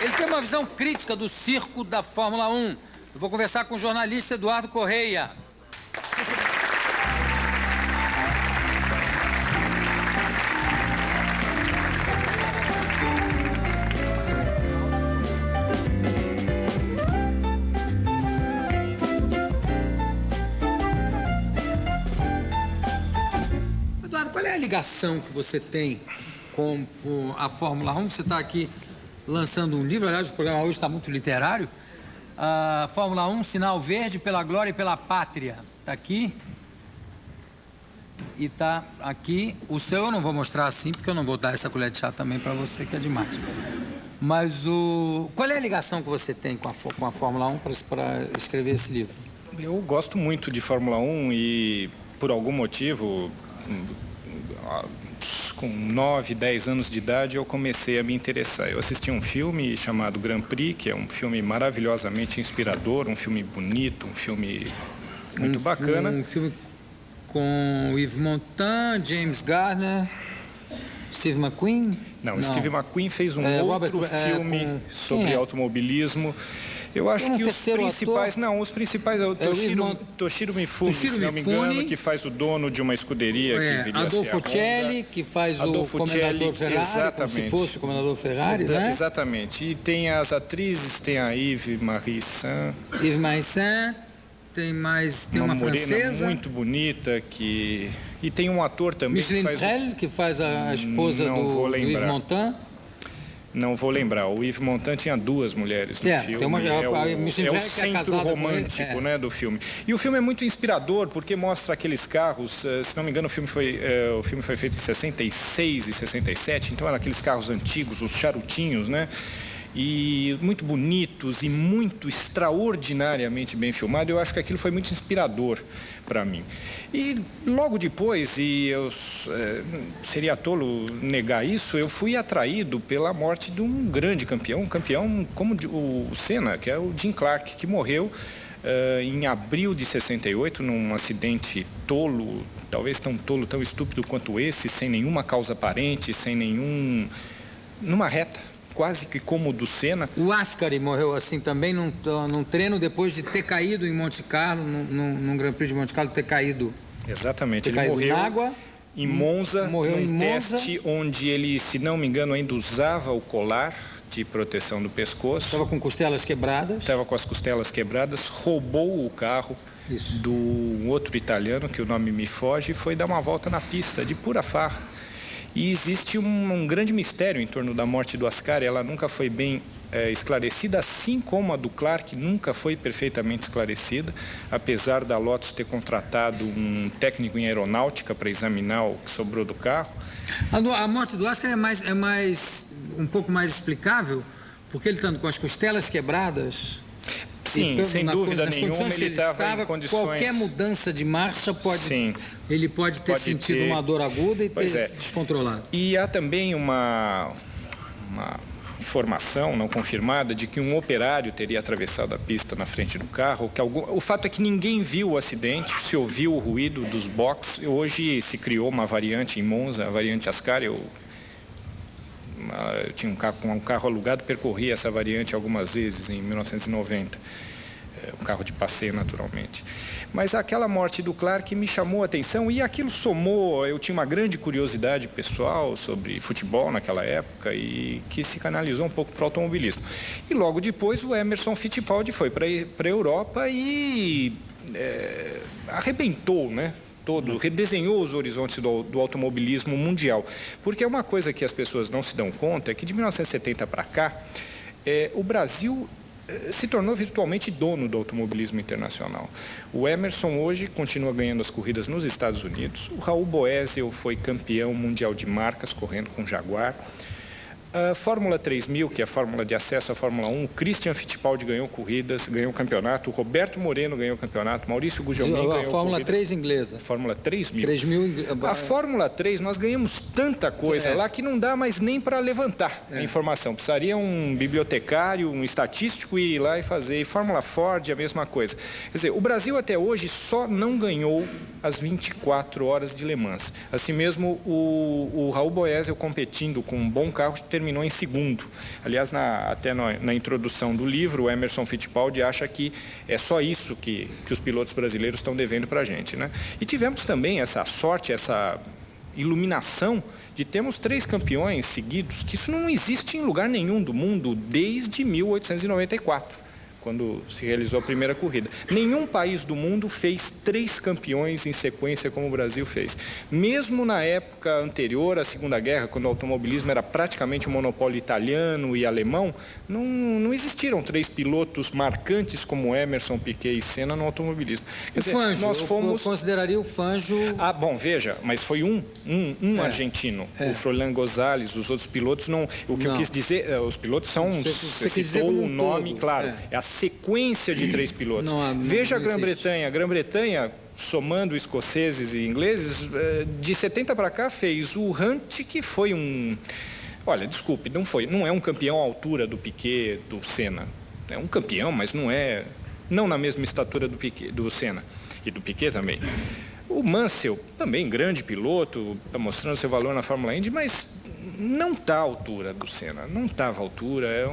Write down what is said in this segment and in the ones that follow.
Ele tem uma visão crítica do circo da Fórmula 1. Eu vou conversar com o jornalista Eduardo Correia. Eduardo, qual é a ligação que você tem com a Fórmula 1? Você está aqui lançando um livro, aliás, o programa hoje está muito literário. A Fórmula 1, sinal verde pela glória e pela pátria. Está aqui. E está aqui. O seu eu não vou mostrar assim, porque eu não vou dar essa colher de chá também para você, que é demais. Mas qual é a ligação que você tem com a Fórmula 1 para escrever esse livro? Eu gosto muito de Fórmula 1 e, por algum motivo, com 9, 10 anos de idade, eu comecei a me interessar. Eu assisti um filme chamado Grand Prix, que é um filme maravilhosamente inspirador, um filme bonito, um filme muito bacana. Um filme com Yves Montand, James Garner, Steve McQueen? Não, Steve McQueen fez um outro filme sobre automobilismo. Eu acho que os principais... Não, os principais é o Toshiro Mifune, se não me engano, que faz o dono de uma escuderia que viria Adolfo Celli, que faz o comendador Ferrari, como se fosse o comendador Ferrari, né? Exatamente. E tem as atrizes, tem a Yves Marissand. Yves Marissand, tem uma francesa muito bonita que... E tem um ator também que faz a esposa do Yves Montand. Não vou lembrar. O Yves Montand tinha 2 mulheres no filme. É o centro romântico, né, do filme. E o filme é muito inspirador porque mostra aqueles carros. Se não me engano, o filme foi feito em 66 e 67. Então eram aqueles carros antigos, os charutinhos, né? E muito bonitos e muito extraordinariamente bem filmado. Eu acho que aquilo foi muito inspirador para mim. E logo depois, e eu seria tolo negar isso, eu fui atraído pela morte de um grande campeão, um campeão como o Senna, que é o Jim Clark, que morreu em abril de 68, num acidente tolo, talvez tão tolo, tão estúpido quanto esse, sem nenhuma causa aparente, numa reta. Quase que como o do Senna. O Ascari morreu assim também num treino depois de ter caído em Monte Carlo, num Grand Prix de Monte Carlo, ter caído. Exatamente, ele morreu na água, em Monza, num teste onde ele, se não me engano, ainda usava o colar de proteção do pescoço. Estava com costelas quebradas. Estava com as costelas quebradas, roubou o carro do outro italiano, que o nome me foge, e foi dar uma volta na pista, de pura farra. E existe um grande mistério em torno da morte do Ascari. Ela nunca foi bem esclarecida, assim como a do Clark nunca foi perfeitamente esclarecida, apesar da Lotus ter contratado um técnico em aeronáutica para examinar o que sobrou do carro. A morte do Ascari é um pouco mais explicável, porque ele estando com as costelas quebradas... Sim, sem dúvida nenhuma, ele estava em condições... Qualquer mudança de marcha ele pode ter sentido uma dor aguda e ter descontrolado. E há também uma informação não confirmada de que um operário teria atravessado a pista na frente do carro. O fato é que ninguém viu o acidente, se ouviu o ruído dos boxes. Hoje se criou uma variante em Monza, a variante Ascari. Eu tinha um carro alugado, percorri essa variante algumas vezes em 1990. Um carro de passeio, naturalmente. Mas aquela morte do Clark me chamou a atenção e aquilo somou. Eu tinha uma grande curiosidade pessoal sobre futebol naquela época e que se canalizou um pouco para o automobilismo. E logo depois o Emerson Fittipaldi foi para a Europa e arrebentou, né? Redesenhou os horizontes do automobilismo mundial. Porque uma coisa que as pessoas não se dão conta é que de 1970 para cá, o Brasil se tornou virtualmente dono do automobilismo internacional. O Emerson hoje continua ganhando as corridas nos Estados Unidos. O Raul Boesel foi campeão mundial de marcas correndo com Jaguar. A Fórmula 3000, que é a fórmula de acesso à Fórmula 1, o Christian Fittipaldi ganhou corridas, ganhou o campeonato, o Roberto Moreno ganhou o campeonato, Maurício Gugelmin ganhou corridas. A Fórmula 3 inglesa. Fórmula 3000. A Fórmula 3, nós ganhamos tanta coisa lá que não dá mais nem para levantar a informação. Precisaria um bibliotecário, um estatístico ir lá e fazer. E Fórmula Ford, a mesma coisa. Quer dizer, o Brasil até hoje só não ganhou as 24 horas de Le Mans. Assim mesmo, o Raul Boesel competindo com um bom carro terminou terminou em segundo. Aliás, até na introdução do livro, o Emerson Fittipaldi acha que é só isso que os pilotos brasileiros estão devendo para a gente, né? E tivemos também essa sorte, essa iluminação de termos 3 campeões seguidos, que isso não existe em lugar nenhum do mundo desde 1894. Quando se realizou a primeira corrida. Nenhum país do mundo fez 3 campeões em sequência como o Brasil fez. Mesmo na época anterior à Segunda Guerra, quando o automobilismo era praticamente um monopólio italiano e alemão, não existiram 3 pilotos marcantes como Emerson, Piquet e Senna no automobilislismo. Quer dizer, Fangio, nós fomos... eu consideraria o Fangio... Bom, veja, mas foi um argentino, o Froilán González, os outros pilotos não... O que eu quis dizer, os pilotos são... Você citou o nome, claro, é a sequência de 3 pilotos. Veja a Grã-Bretanha. A Grã-Bretanha, somando escoceses e ingleses, de 70 para cá fez o Hunt, que foi um... Olha, desculpe, não é um campeão à altura do Piquet, do Senna. É um campeão, mas não na mesma estatura do Piquet, do Senna e do Piquet também. O Mansell, também grande piloto, está mostrando seu valor na Fórmula Indy, mas não está à altura do Senna, não estava à altura,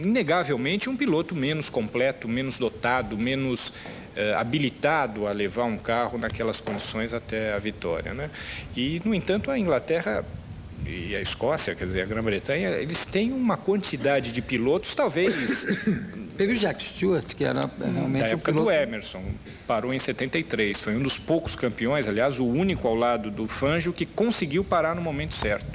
inegavelmente um piloto menos completo, menos dotado, menos habilitado a levar um carro naquelas condições até a vitória, né? E, no entanto, a Inglaterra e a Escócia, quer dizer, a Grã-Bretanha, eles têm uma quantidade de pilotos, talvez... Teve o Jack Stewart, que era realmente da época do Emerson, parou em 73, foi um dos poucos campeões, aliás, o único ao lado do Fangio que conseguiu parar no momento certo.